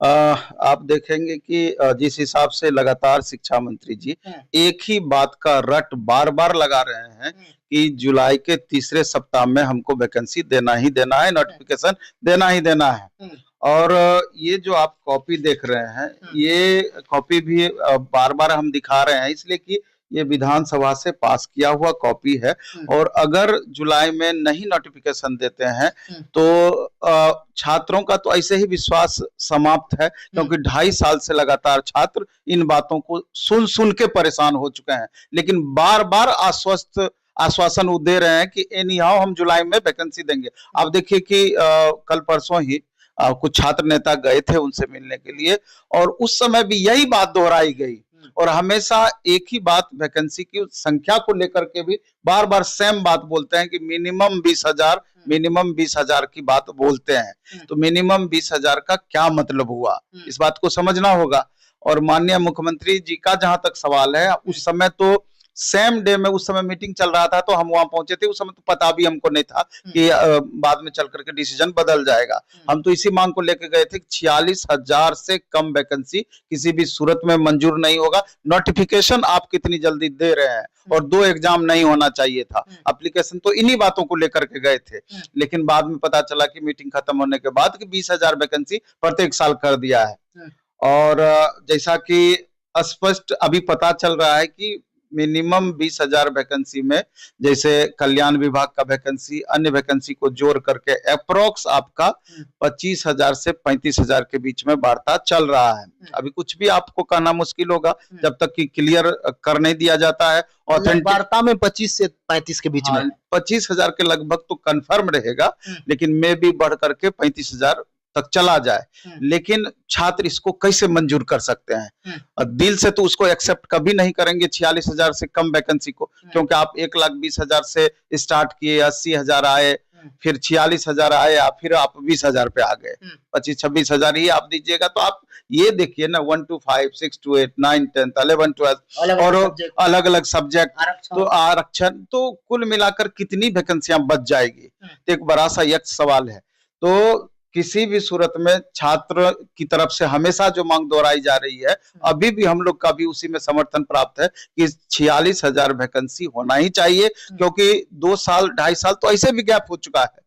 अ, आप देखेंगे कि जिस हिसाब से लगातार शिक्षा मंत्री जी हुँ, एक ही बात का रट बार-बार लगा रहे हैं हुँ, कि जुलाई के तीसरे सप्ताह में हमको वैकेंसी देना ही देना है, हुँ, नोटिफ़िकेशन देना ही देना है। हुँ, और ये जो आप कॉपी देख रहे हैं, हुँ, ये कॉपी भी बार-बार हम दिखा रहे हैं इसलिए कि ये विधानसभा से पास किया हुआ कॉपी है हुँ, और अगर जुलाई में नहीं नोटिफ़िकेशन देते हैं, हुँ, तो छात्रों का तो ऐसे ही विश्वास समाप्त है हुँ, क्योंकि 2.5 साल से लगातार छात्र इन बातों को सुन-सुन के परेशान हो चुके हैं। लेकिन बार-बार आश्वासन वो दे रहे हैं कि एनी हाउ हम जुलाई में वैकेंसी देंगे। हुँ, आप देखिए कि कल परसों ही कुछ छात्र नेता गए थे उनसे मिलने के लिए और उस समय भी यही बात दोहराई गई हुँ, और हमेशा एक ही बात वैकेंसी की संख्या को लेकर के भी बार-बार सेम बात बोलते हैं कि हुँ, मिनिमम 20,000 की बात बोलते हैं। हुँ, तो मिनिमम 20,000 का क्या मतलब हुआ? हुँ, इस बात को समझना होगा और माननीय मुख्यमंत्री जी का जहाँ तक सवाल है, हुँ, उस समय तो सेम डे में उस समय मीटिंग चल रहा था तो हम वहाँ पहुँचे थे। उस समय तो पता भी हमको नहीं था हुँ, कि बाद में चल कर के डिसीजन बदल जाएगा। हुँ, हम तो इसी मांग को लेके गए थे कि 46,000 से कम वैकेंसी किसी भी सूरत में मंजूर नहीं होगा। नोटिफिकेशन आप कितनी जल्दी दे रहे हैं हुँ, और 2 एग्जाम नहीं होना चाहिए था। हुँ, एप्लीकेशन तो इन्हीं बातों को लेकर के गए थे। हुँ, लेकिन बाद में पता चला कि मीटिंग खत्म होने के बाद कि 20,000 वैकेंसी प्रत्येक साल कर दिया है। हुँ, और जैसा कि स्पष्ट अभी पता चल रहा है कि मिनिमम 20,000 वैकेंसी में जैसे कल्याण विभाग का वैकेंसी, अन्य वैकेंसी को जोड़ करके एप्रॉक्स आपका हुँ, 25,000 से 35,000 के बीच में वार्ता चल रहा है। हुँ, अभी कुछ भी आपको कहना मुश्किल होगा हुँ। जब तक कि क्लियर कर नहीं दिया जाता है। मतलब ऑथेंटिक वार्ता में 25 से 35 के बीच में हाँ, है। 25,000 के लगभग तो कन्फर्म रहेगा, हुँ, लेकिन मे बी बढ़ करके 35,000 तक चला जाए। हुँ, लेकिन छात्र इसको कैसे मंजूर कर सकते हैं? हुँ, दिल से तो उसको एक्सेप्ट कभी नहीं करेंगे 46,000 से कम वैकेंसी को, हुँ, क्योंकि आप 1,20,000 से स्टार्ट किए, 80,000 आए, हुँ, फिर 46,000 आया, फिर आप 20,000 पे आ गए। हुँ। 25-26,000 ही आप दीजिएगा तो आप ये देखिए ना 1 टू 5, 6 टू 8, 9, 10, 11, 12 अलग-अलग और सब्जेक्ट, अलग-अलग सब्जेक्ट तो आरक्षण। आरक्षण तो कुल मिलाकर कितनी वैकेंसियां बच जाएगी? हुँ, तो एक बड़ा सा यक्ष सवाल है। तो किसी भी सूरत में छात्र की तरफ से हमेशा जो मांग दोहराई जा रही है, हुँ, अभी भी हम लोग का भी उसी में समर्थन प्राप्त है कि 46,000 वैकेंसी होना ही चाहिए हुँ, क्योंकि 2 साल, 2.5 साल तो ऐसे भी गैप हो चुका है।